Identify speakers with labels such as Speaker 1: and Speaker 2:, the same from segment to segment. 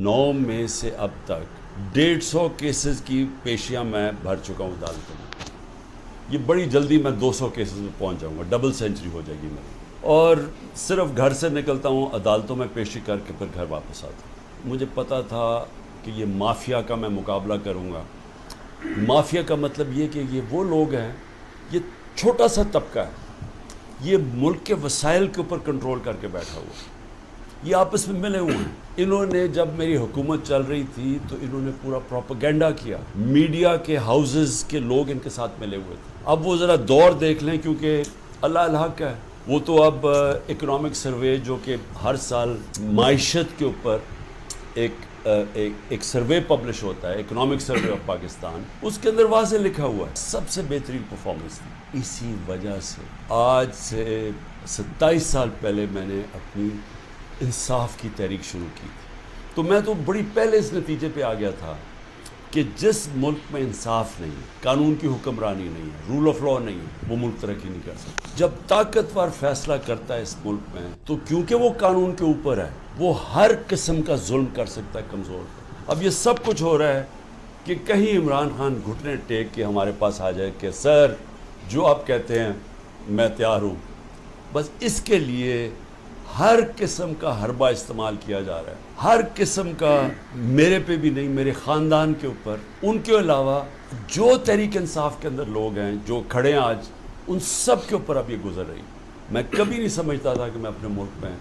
Speaker 1: 9 مئی سے اب تک 150 کیسز کی پیشیاں میں بھر چکا ہوں عدالتوں میں. یہ بڑی جلدی میں 200 کیسز میں پہنچ جاؤں گا, ڈبل سینچری ہو جائے گی میری. اور صرف گھر سے نکلتا ہوں, عدالتوں میں پیشی کر کے پھر گھر واپس آتا ہوں. مجھے پتا تھا کہ یہ مافیا کا میں مقابلہ کروں گا. مافیا کا مطلب یہ کہ یہ وہ لوگ ہیں, یہ چھوٹا سا طبقہ ہے, یہ ملک کے وسائل کے اوپر کنٹرول کر کے بیٹھا ہوا ہے. یہ آپس میں ملے ہوئے ہیں. انہوں نے جب میری حکومت چل رہی تھی تو انہوں نے پورا پروپیگنڈا کیا, میڈیا کے ہاؤسز کے لوگ ان کے ساتھ ملے ہوئے تھے. اب وہ ذرا دور دیکھ لیں, کیونکہ اللہ الحق ہے, وہ تو اب اکنامک سروے جو کہ ہر سال معیشت کے اوپر ایک سروے پبلش ہوتا ہے, اکنامک سروے آف پاکستان, اس کے اندر واضح لکھا ہوا ہے سب سے بہترین پرفارمنس تھی. اسی وجہ سے آج سے 27 سال پہلے میں نے اپنی انصاف کی تحریک شروع کی تھی. تو میں تو بڑی پہلے اس نتیجے پہ آ گیا تھا کہ جس ملک میں انصاف نہیں ہے, قانون کی حکمرانی نہیں ہے, رول آف لا نہیں ہے, وہ ملک ترقی نہیں کر سکتا. جب طاقتور فیصلہ کرتا ہے اس ملک میں تو کیونکہ وہ قانون کے اوپر ہے, وہ ہر قسم کا ظلم کر سکتا ہے کمزور پر. اب یہ سب کچھ ہو رہا ہے کہ کہیں عمران خان گھٹنے ٹیک کے ہمارے پاس آ جائے کہ سر جو آپ کہتے ہیں میں تیار ہوں. بس اس کے لیے ہر قسم کا حربہ استعمال کیا جا رہا ہے, ہر قسم کا, میرے پہ بھی نہیں, میرے خاندان کے اوپر, ان کے علاوہ جو تحریک انصاف کے اندر لوگ ہیں جو کھڑے ہیں آج, ان سب کے اوپر اب یہ گزر رہی. میں کبھی نہیں سمجھتا تھا کہ میں اپنے ملک میں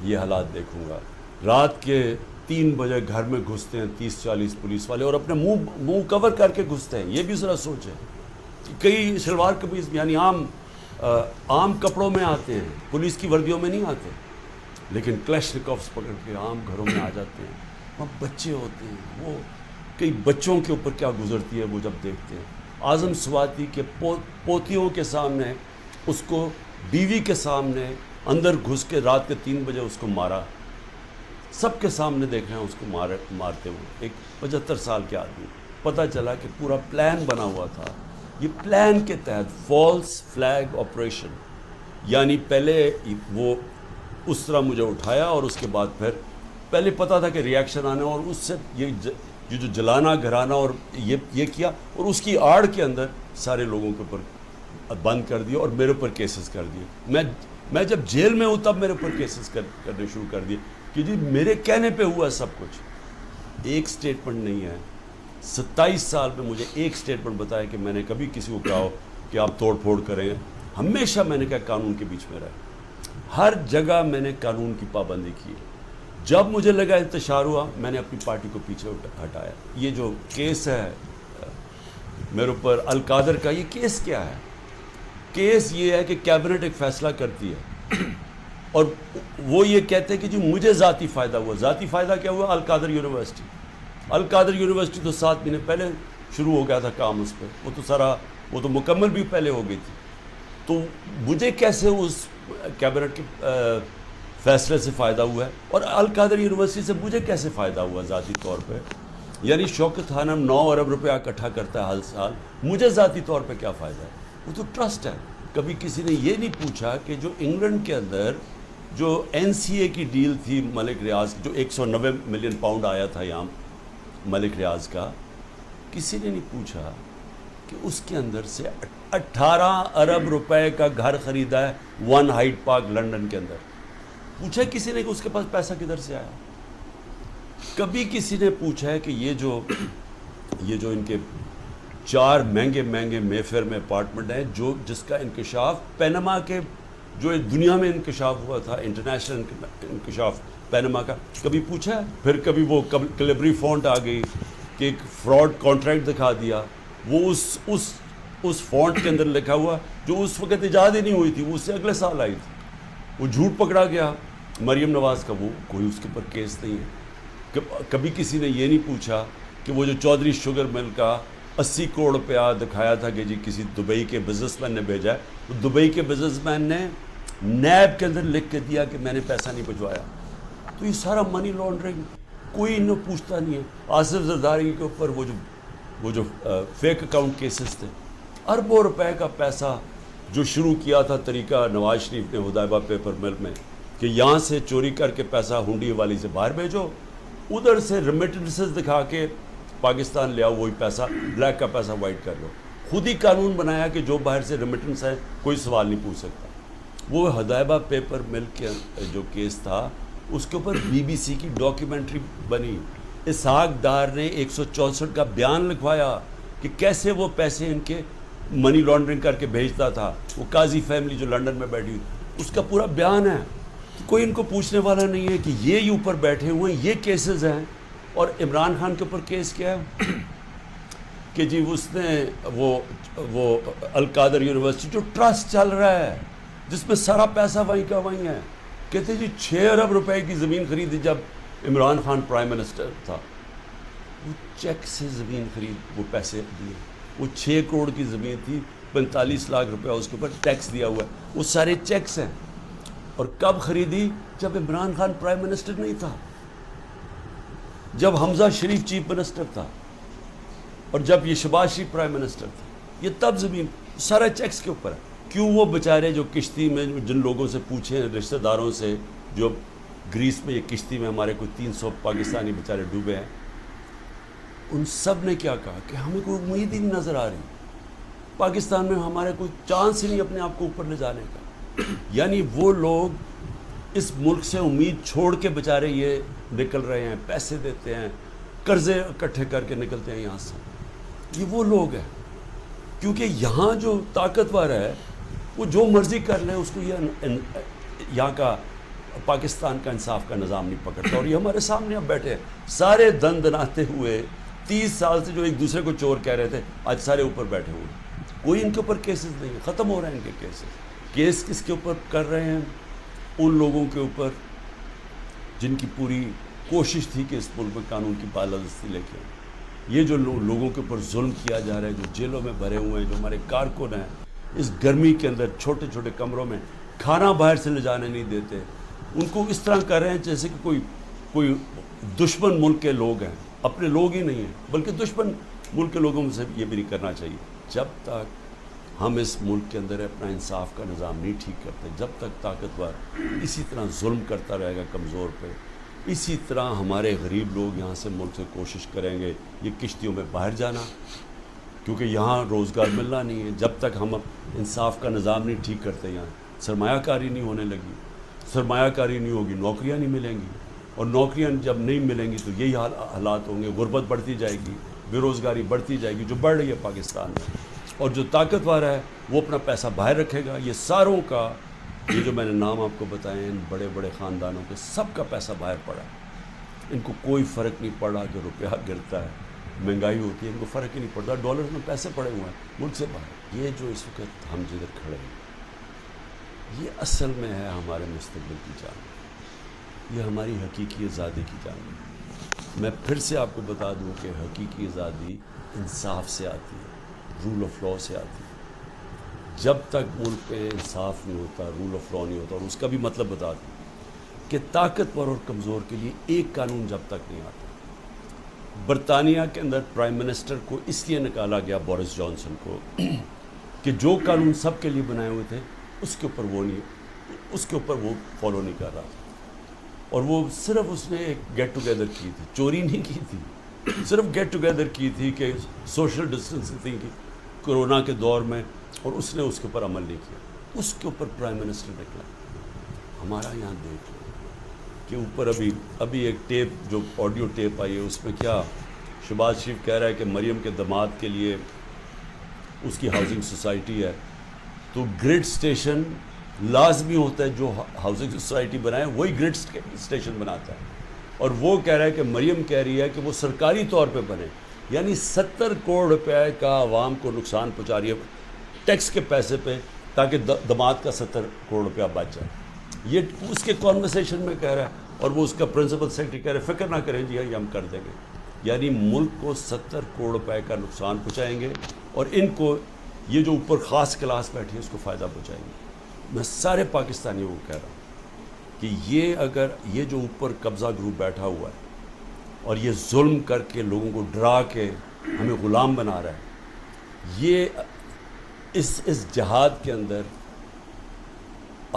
Speaker 1: یہ حالات دیکھوں گا. رات کے 3 بجے گھر میں گھستے ہیں 30-40 پولیس والے, اور اپنے منہ کور کر کے گھستے ہیں. یہ بھی ذرا سوچیں, کئی شلوار قمیض یعنی عام کپڑوں میں آتے ہیں, پولیس کی وردیوں میں نہیں آتے, لیکن کلیشنکوفز پکڑ کے عام گھروں میں آ جاتے ہیں. وہاں بچے ہوتے ہیں, وہ کئی بچوں کے اوپر کیا گزرتی ہے وہ جب دیکھتے ہیں. اعظم سواتی کے پوتیوں کے سامنے, اس کو بیوی کے سامنے اندر گھس کے رات کے 3 بجے اس کو مارا, سب کے سامنے دیکھ رہے ہیں اس کو مارتے ہوئے. ایک 75 سال کے آدمی. پتہ چلا کہ پورا پلان بنا ہوا تھا. یہ پلان کے تحت فالس فلیگ آپریشن, یعنی پہلے وہ اس طرح مجھے اٹھایا, اور اس کے بعد پھر پہلے پتا تھا کہ ریاکشن آنا, اور اس سے یہ جو جلانا گھرانا اور یہ کیا, اور اس کی آڑ کے اندر سارے لوگوں کے اوپر بند کر دیا اور میرے اوپر کیسز کر دیے. میں جب جیل میں ہوں تب میرے اوپر کیسز کرنے شروع کر دیے کہ جی میرے کہنے پہ ہوا سب کچھ. ایک سٹیٹمنٹ نہیں ہے 27 سال میں مجھے ایک سٹیٹمنٹ بتایا کہ میں نے کبھی کسی کو کہا ہو کہ آپ توڑ پھوڑ کریں. ہمیشہ میں نے کہا قانون کے بیچ میں رہے, ہر جگہ میں نے قانون کی پابندی کی. جب مجھے لگا انتشار ہوا, میں نے اپنی پارٹی کو پیچھے ہٹایا. یہ جو کیس ہے میرے اوپر القادر کا, یہ کیس کیا ہے؟ کیس یہ ہے کہ کیبنٹ ایک فیصلہ کرتی ہے اور وہ یہ کہتے ہیں کہ جی مجھے ذاتی فائدہ ہوا. ذاتی فائدہ کیا ہوا؟ القادر یونیورسٹی. القادر یونیورسٹی تو 7 مہینے پہلے شروع ہو گیا تھا کام اس پہ, وہ تو مکمل بھی پہلے ہو گئی تھی. تو مجھے کیسے اس کیبنٹ کے فیصلے سے فائدہ ہوا ہے, اور القادر یونیورسٹی سے مجھے کیسے فائدہ ہوا ذاتی طور پہ؟ یعنی شوکت خانم 9 ارب روپیہ اکٹھا کرتا ہے ہر سال, مجھے ذاتی طور پہ کیا فائدہ ہے؟ وہ تو ٹرسٹ ہے. کبھی کسی نے یہ نہیں پوچھا کہ جو انگلینڈ کے اندر جو NCA کی ڈیل تھی ملک ریاض, جو 190 ملین پاؤنڈ آیا تھا یہاں ملک ریاض کا, کسی نے نہیں پوچھا کہ اس کے اندر سے 18 ارب روپے کا گھر خریدا ہے 1 ہائیڈ پارک لنڈن کے اندر. پوچھا کسی نے کہ اس کے پاس پیسہ کدھر سے آیا؟ کبھی کسی نے پوچھا ہے کہ یہ جو ان کے 4 مہنگے مے فیئر میں اپارٹمنٹ ہیں, جس کا انکشاف پینما کے, جو دنیا میں انکشاف ہوا تھا, انٹرنیشنل انکشاف پینما کا, کبھی پوچھا ہے؟ پھر کبھی وہ کلیبری فونٹ آ گئی کہ ایک فراڈ کانٹریکٹ دکھا دیا, وہ اس فونٹ کے اندر لکھا ہوا جو اس وقت ایجاد ہی نہیں ہوئی تھی, وہ اس سے اگلے سال آئی تھی. وہ جھوٹ پکڑا گیا مریم نواز کا, وہ کوئی اس کے اوپر کیس نہیں ہے. کبھی کسی نے یہ نہیں پوچھا کہ وہ جو چودھری شوگر مل کا 80 کروڑ روپیہ دکھایا تھا کہ جی کسی دبئی کے بزنس مین نے بھیجا ہے, وہ دبئی کے بزنس مین نے نیب کے اندر لکھ کے دیا کہ میں نے پیسہ نہیں بھجوایا. تو یہ سارا منی لانڈرنگ, کوئی انہوں پوچھتا نہیں ہے. آصف زرداری کے اوپر وہ جو فیک اکاؤنٹ کیسز تھے, اربوں روپے کا پیسہ جو شروع کیا تھا طریقہ نواز شریف نے حدیبہ پیپر مل میں کہ یہاں سے چوری کر کے پیسہ ہنڈی والی سے باہر بھیجو, ادھر سے ریمیٹنسز دکھا کے پاکستان لے آؤ، وہی پیسہ بلیک کا پیسہ وائٹ کر لو. خود ہی قانون بنایا کہ جو باہر سے ریمیٹنس ہے کوئی سوال نہیں پوچھ سکتا. وہ ہدایبہ پیپر مل کے جو کیس تھا اس کے اوپر بی بی سی کی ڈاکیومنٹری بنی. اسحاق ڈار نے 164 کا بیان لکھوایا کہ کیسے وہ پیسے ان کے منی لانڈرنگ کر کے بھیجتا تھا. وہ قاضی فیملی جو لنڈن میں بیٹھی ہوئی، اس کا پورا بیان ہے. کوئی ان کو پوچھنے والا نہیں ہے کہ یہ اوپر بیٹھے ہوئے ہیں، یہ کیسز ہیں. اور عمران خان کے اوپر کیس کیا ہے کہ جی اس نے وہ القادر یونیورسٹی جو ٹرسٹ چل رہا ہے جس میں سارا پیسہ وہیں کا وہیں ہے، کہتے جی 6 ارب روپے کی زمین خریدی جب عمران خان پرائم منسٹر تھا. وہ چیک سے زمین خرید وہ پیسے دیے. وہ 6 کروڑ کی زمین تھی، 45 لاکھ روپیہ اس کے اوپر ٹیکس دیا ہوا ہے. وہ سارے چیکس ہیں. اور کب خریدی؟ جب عمران خان پرائم منسٹر نہیں تھا، جب حمزہ شریف چیف منسٹر تھا، اور جب یہ شہباز شریف پرائم منسٹر تھا. یہ تب زمین سارا چیکس کے اوپر ہے. کیوں وہ بیچارے جو کشتی میں جن لوگوں سے پوچھیں رشتہ داروں سے جو گریس میں یہ کشتی میں ہمارے کوئی 300 پاکستانی بیچارے ڈوبے ہیں، ان سب نے کیا کہا کہ ہمیں کوئی امید ہی نہیں نظر آ رہی، پاکستان میں ہمارے کوئی چانس ہی نہیں اپنے آپ کو اوپر لے جانے کا. یعنی وہ لوگ اس ملک سے امید چھوڑ کے بیچارے یہ نکل رہے ہیں، پیسے دیتے ہیں، قرضے اکٹھے کر کے نکلتے ہیں یہاں سے. یہ وہ لوگ ہیں. کیونکہ یہاں جو طاقتور ہے وہ جو مرضی کر لے، اس کو یہ یہاں کا پاکستان کا انصاف کا نظام نہیں پکڑتا. اور یہ ہمارے سامنے اب بیٹھے ہیں سارے دن دناتے ہوئے، 30 سال سے جو ایک دوسرے کو چور کہہ رہے تھے، آج سارے اوپر بیٹھے ہوئے. کوئی ان کے اوپر کیسز نہیں ہے، ختم ہو رہے ہیں ان کے کیسز. کیس کس کے اوپر کر رہے ہیں؟ ان لوگوں کے اوپر جن کی پوری کوشش تھی کہ اس ملک میں قانون کی بالادستی لے کے. یہ جو لوگوں کے اوپر ظلم کیا جا رہا ہے، جو جیلوں میں بھرے ہوئے ہیں، جو ہمارے کارکن ہیں، اس گرمی کے اندر چھوٹے چھوٹے کمروں میں کھانا باہر سے لے جانے نہیں دیتے. ان کو اس طرح کر رہے ہیں جیسے کہ کوئی دشمن ملک کے لوگ ہیں. اپنے لوگ ہی نہیں ہیں بلکہ دشمن ملک کے لوگوں سے یہ بھی نہیں کرنا چاہیے. جب تک ہم اس ملک کے اندر اپنا انصاف کا نظام نہیں ٹھیک کرتے، جب تک طاقتور اسی طرح ظلم کرتا رہے گا کمزور پہ، اسی طرح ہمارے غریب لوگ یہاں سے ملک سے کوشش کریں گے یہ کشتیوں میں باہر جانا، کیونکہ یہاں روزگار ملنا نہیں ہے. جب تک ہم انصاف کا نظام نہیں ٹھیک کرتے، یہاں سرمایہ کاری نہیں ہونے لگی، سرمایہ کاری نہیں ہوگی، نوکریاں نہیں ملیں گی. اور نوکریاں جب نہیں ملیں گی تو یہی حالات ہوں گے. غربت بڑھتی جائے گی، بے روزگاری بڑھتی جائے گی جو بڑھ رہی ہے پاکستان میں. اور جو طاقتور ہے وہ اپنا پیسہ باہر رکھے گا. یہ ساروں کا، یہ جو میں نے نام آپ کو بتائے ان بڑے بڑے خاندانوں کے، سب کا پیسہ باہر پڑا ہے. ان کو کوئی فرق نہیں پڑ رہا کہ روپیہ گرتا ہے، مہنگائی ہوتی ہے، ان کو فرق ہی نہیں پڑتا. ڈالر میں پیسے پڑے ہوئے ہیں ملک سے باہر. یہ جو اس وقت ہم جدھر کھڑے ہیں، یہ اصل میں ہے ہمارے مستقبل کی جان، یہ ہماری حقیقی آزادی کی جان. میں پھر سے آپ کو بتا دوں کہ حقیقی آزادی انصاف سے آتی ہے، رول آف لاء سے آتی ہے. جب تک ملک پہ انصاف نہیں ہوتا، رول آف لاء نہیں ہوتا. اور اس کا بھی مطلب بتا دوں کہ طاقتور اور کمزور کے لیے ایک قانون جب تک نہیں آتا. برطانیہ کے اندر پرائم منسٹر کو اس لیے نکالا گیا، بورس جانسن کو، کہ جو قانون سب کے لیے بنائے ہوئے تھے اس کے اوپر وہ فالو نہیں کر رہا تھا. اور وہ صرف اس نے ایک گیٹ ٹوگیدر کی تھی، چوری نہیں کی تھی، صرف گیٹ ٹوگیدر کی تھی کہ سوشل ڈسٹینسنگ تھی کہ کرونا کے دور میں، اور اس نے اس کے اوپر عمل نہیں کیا. اس کے اوپر پرائم منسٹر نکلا. ہمارا یہاں دیکھ لو کہ اوپر ابھی ایک ٹیپ، جو آڈیو ٹیپ آئی ہے، اس میں کیا شہباز شریف کہہ رہا ہے کہ مریم کے داماد کے لیے اس کی ہاؤسنگ سوسائٹی ہے، تو گریڈ اسٹیشن لازمی ہوتا ہے. جو ہاؤسنگ سوسائٹی بنائے وہی گریڈ اسٹیشن بناتا ہے. اور وہ کہہ رہا ہے کہ مریم کہہ رہی ہے کہ وہ سرکاری طور پہ بنے. یعنی 70 کروڑ روپے کا عوام کو نقصان پہنچا رہی ہے ٹیکس کے پیسے پہ، تاکہ داماد کا 70 کروڑ روپیہ بچ جائے. یہ اس کے کانورسیشن میں کہہ رہا ہے. اور وہ اس کا پرنسپل سیکرٹری کہہ رہے ہیں فکر نہ کریں جی، یہ ہم کر دیں گے. یعنی ملک کو 70 کروڑ روپے کا نقصان پہنچائیں گے، اور ان کو یہ جو اوپر خاص کلاس بیٹھی ہے اس کو فائدہ پہنچائیں گے. میں سارے پاکستانیوں کو کہہ رہا ہوں کہ یہ جو اوپر قبضہ گروپ بیٹھا ہوا ہے اور یہ ظلم کر کے لوگوں کو ڈرا کے ہمیں غلام بنا رہا ہے، یہ اس جہاد کے اندر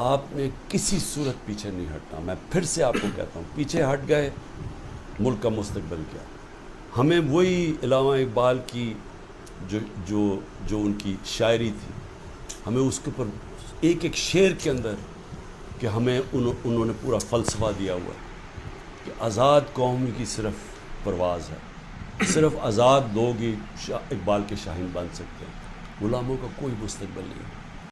Speaker 1: آپ نے کسی صورت پیچھے نہیں ہٹنا. میں پھر سے آپ کو کہتا ہوں، پیچھے ہٹ گئے ملک کا مستقبل کیا. ہمیں وہی علامہ اقبال کی جو ان کی شاعری تھی، ہمیں اس کے اوپر ایک ایک شعر کے اندر کہ ہمیں انہوں نے پورا فلسفہ دیا ہوا ہے کہ آزاد قوم کی صرف پرواز ہے، صرف آزاد لوگ ہی اقبال کے شاہین بن سکتے ہیں، غلاموں کا کوئی مستقبل نہیں.